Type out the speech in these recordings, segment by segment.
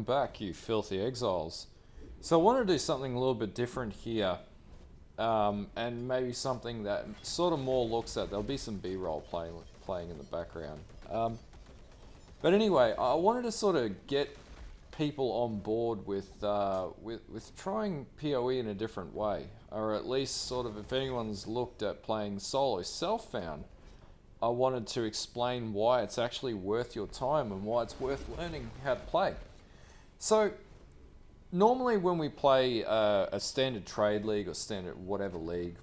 welcome back, you filthy exiles. So I want to do something a little bit different here, and maybe something that sort of more looks at, there'll be some B-roll playing in the background. But anyway, I wanted to sort of get people on board with trying PoE in a different way, or at least sort of if anyone's looked at playing solo self-found, I wanted to explain why it's actually worth your time and why it's worth learning how to play. So normally when we play a standard trade league or standard whatever league,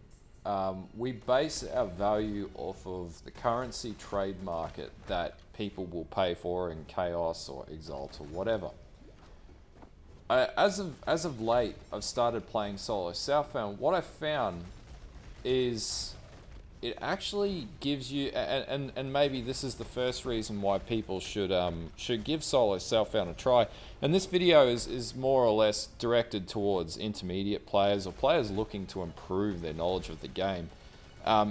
we base our value off of the currency trade market that people will pay for in Chaos or Exile or whatever. As of late, I've started playing solo Southbound. What I found is it actually gives you, and maybe this is the first reason why people should give solo Southbound a try. And this video is more or less directed towards intermediate players or players looking to improve their knowledge of the game.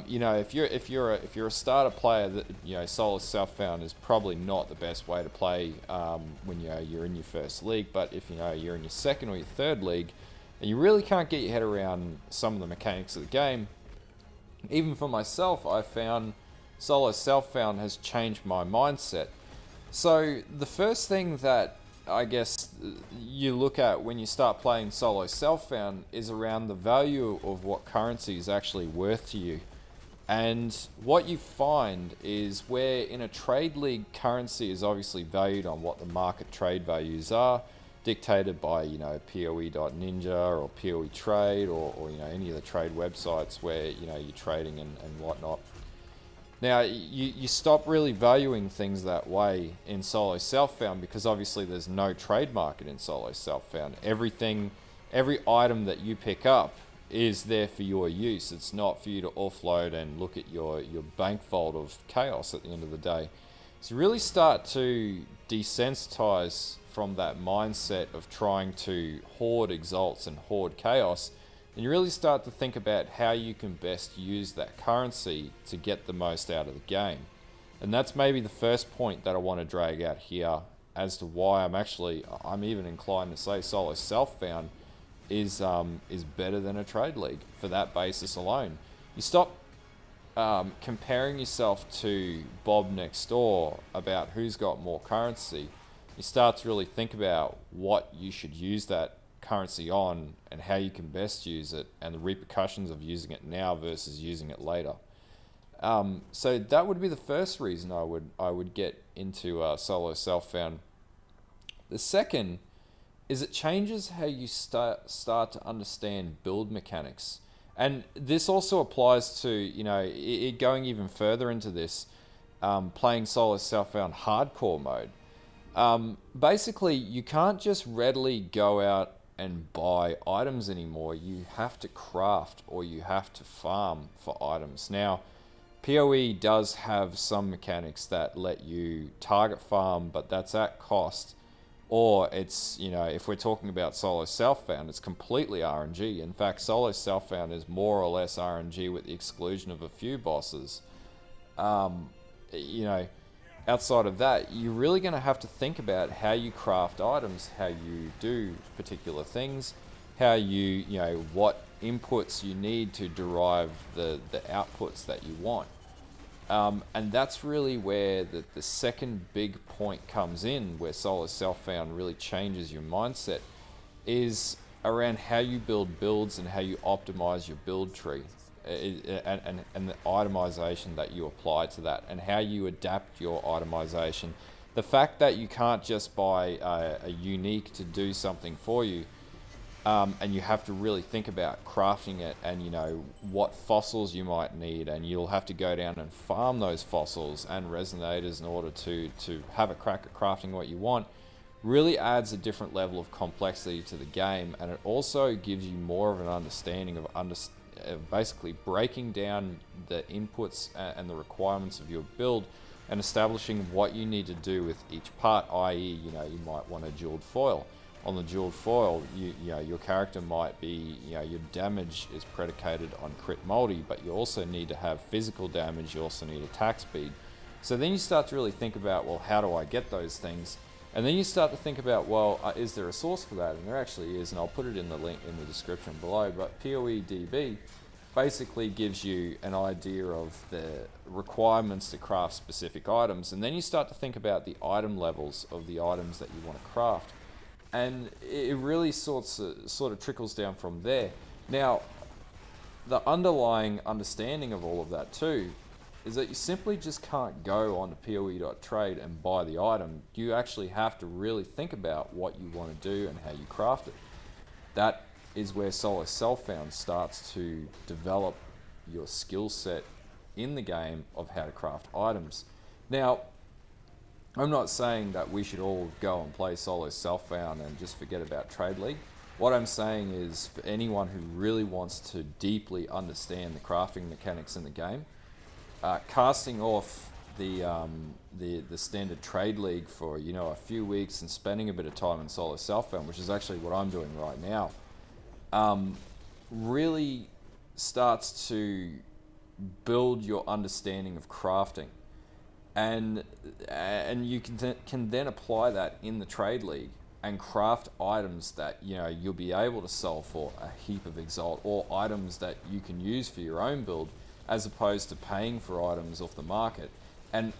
You know, if you're a starter player, that solo Southbound is probably not the best way to play when you're in your first league. But if you're in your second or your third league, and you really can't get your head around some of the mechanics of the game. Even for myself, I found solo self-found has changed my mindset. So the first thing that I guess you look at when you start playing solo self-found is around the value of what currency is actually worth to you. And what you find is where in a trade league, currency is obviously valued on what the market trade values are, dictated by PoE.Ninja or PoE Trade or any of the trade websites where you're trading and whatnot. Now you stop really valuing things that way in solo self-found because obviously there's no trade market in solo self-found. Every item that you pick up is there for your use. It's not for you to offload and look at your bank vault of chaos at the end of the day. So you really start to desensitize from that mindset of trying to hoard exalts and hoard chaos, and you really start to think about how you can best use that currency to get the most out of the game. And that's maybe the first point that I want to drag out here as to why I'm even inclined to say solo self-found is better than a trade league for that basis alone. You stop comparing yourself to Bob next door about who's got more currency. You start to really think about what you should use that currency on and how you can best use it and the repercussions of using it now versus using it later. So that would be the first reason I would get into solo self-found. The second is it changes how you start to understand build mechanics. And this also applies to, going even further into this, playing solo self-found hardcore mode. Basically, you can't just readily go out and buy items anymore. You have to craft or you have to farm for items. Now, PoE does have some mechanics that let you target farm, but that's at cost. Or it's, if we're talking about solo self-found, it's completely RNG. In fact, solo self-found is more or less RNG with the exclusion of a few bosses. Outside of that, you're really going to have to think about how you craft items, how you do particular things, how what inputs you need to derive the outputs that you want. And that's really where the second big point comes in, where solo self-found really changes your mindset, is around how you build builds and how you optimize your build tree. And the itemization that you apply to that and how you adapt your itemization. The fact that you can't just buy a unique to do something for you, and you have to really think about crafting it and what fossils you might need, and you'll have to go down and farm those fossils and resonators in order to have a crack at crafting what you want, really adds a different level of complexity to the game. And it also gives you more of an understanding of basically breaking down the inputs and the requirements of your build and establishing what you need to do with each part, i.e. you might want a jeweled foil. On the jeweled foil, your character might be, your damage is predicated on crit multi, but you also need to have physical damage, you also need attack speed. So then you start to really think about, well, how do I get those things? And then you start to think about, well, is there a source for that? And there actually is, and I'll put it in the link in the description below. But PoEDB basically gives you an idea of the requirements to craft specific items, and then you start to think about the item levels of the items that you want to craft, and it really sort of trickles down from there. Now, the underlying understanding of all of that too is that you simply just can't go onto poe.trade and buy the item. You actually have to really think about what you want to do and how you craft it. That is where Solo Self-Found starts to develop your skill set in the game of how to craft items. Now, I'm not saying that we should all go and play Solo Self-Found and just forget about Trade League. What I'm saying is, for anyone who really wants to deeply understand the crafting mechanics in the game, casting off the standard Trade League for a few weeks and spending a bit of time in Solo Self-Found, which is actually what I'm doing right now, really starts to build your understanding of crafting, and you can then apply that in the Trade League and craft items that you'll be able to sell for a heap of Exile, or items that you can use for your own build, as opposed to paying for items off the market. And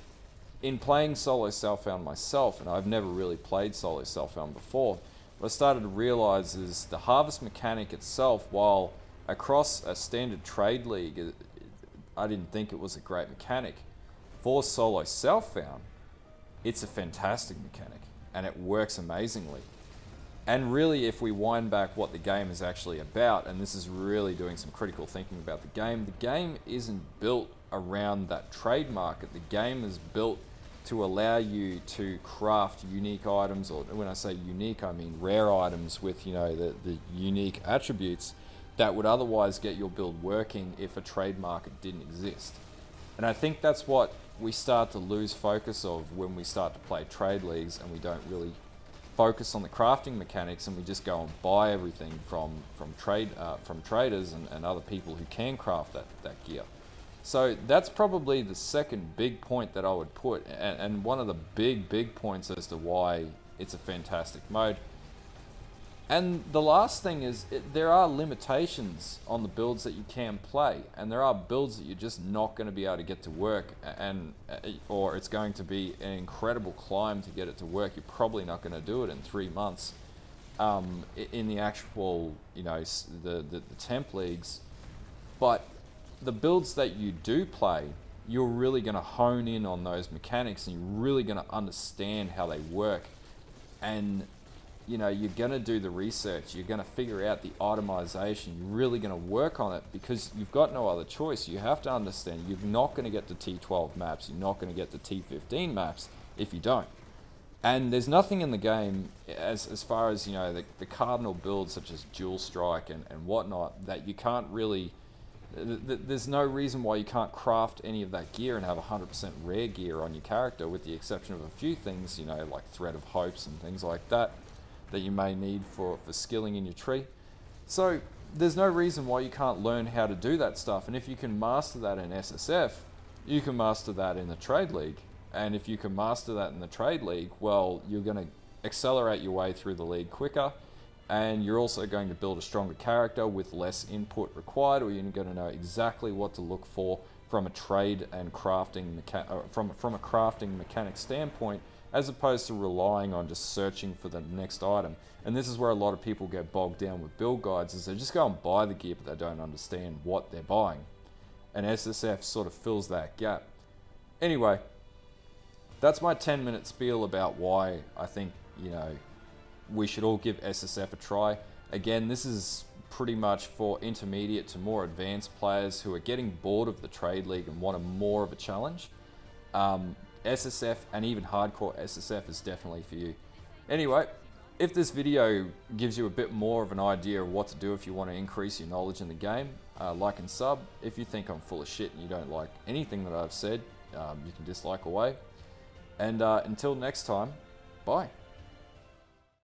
in playing Solo Self-Found myself, and I've never really played Solo Self-Found before, what I started to realize is the harvest mechanic itself, while across a standard Trade League, I didn't think it was a great mechanic. For Solo Self-Found, it's a fantastic mechanic, and it works amazingly. And really, if we wind back what the game is actually about, and this is really doing some critical thinking about the game isn't built around that trade market. The game is built to allow you to craft unique items, or when I say unique, I mean rare items with the unique attributes that would otherwise get your build working if a trade market didn't exist. And I think that's what we start to lose focus of when we start to play trade leagues, and we don't really focus on the crafting mechanics, and we just go and buy everything from traders and other people who can craft that gear. So that's probably the second big point that I would put, and one of the big points as to why it's a fantastic mode. And the last thing is, there are limitations on the builds that you can play, and there are builds that you're just not going to be able to get to work, or it's going to be an incredible climb to get it to work. You're probably not going to do it in 3 months in the actual, the temp leagues. But the builds that you do play, you're really going to hone in on those mechanics, and you're really going to understand how they work. And you're going to do the research, you're going to figure out the itemization, you're really going to work on it, because you've got no other choice. You have to understand you're not going to get to T12 maps, you're not going to get to T15 maps if you don't. And there's nothing in the game, as far as the cardinal builds such as Dual Strike and whatnot, that you can't really, there's no reason why you can't craft any of that gear and have 100% rare gear on your character, with the exception of a few things, like Thread of Hopes and things like that you may need for skilling in your tree. So there's no reason why you can't learn how to do that stuff. And if you can master that in SSF, you can master that in the Trade League. And if you can master that in the Trade League, well, you're going to accelerate your way through the league quicker, and you're also going to build a stronger character with less input required, or you're going to know exactly what to look for from a trade and crafting from a crafting mechanic standpoint, as opposed to relying on just searching for the next item. And this is where a lot of people get bogged down with build guides, is they just go and buy the gear, but they don't understand what they're buying. And SSF sort of fills that gap. Anyway, that's my 10-minute spiel about why I think, we should all give SSF a try. Again, this is pretty much for intermediate to more advanced players who are getting bored of the Trade League and want more of a challenge. SSF, and even hardcore SSF, is definitely for you. Anyway, if this video gives you a bit more of an idea of what to do if you want to increase your knowledge in the game, like and sub. If you think I'm full of shit and you don't like anything that I've said, you can dislike away. And until next time, bye.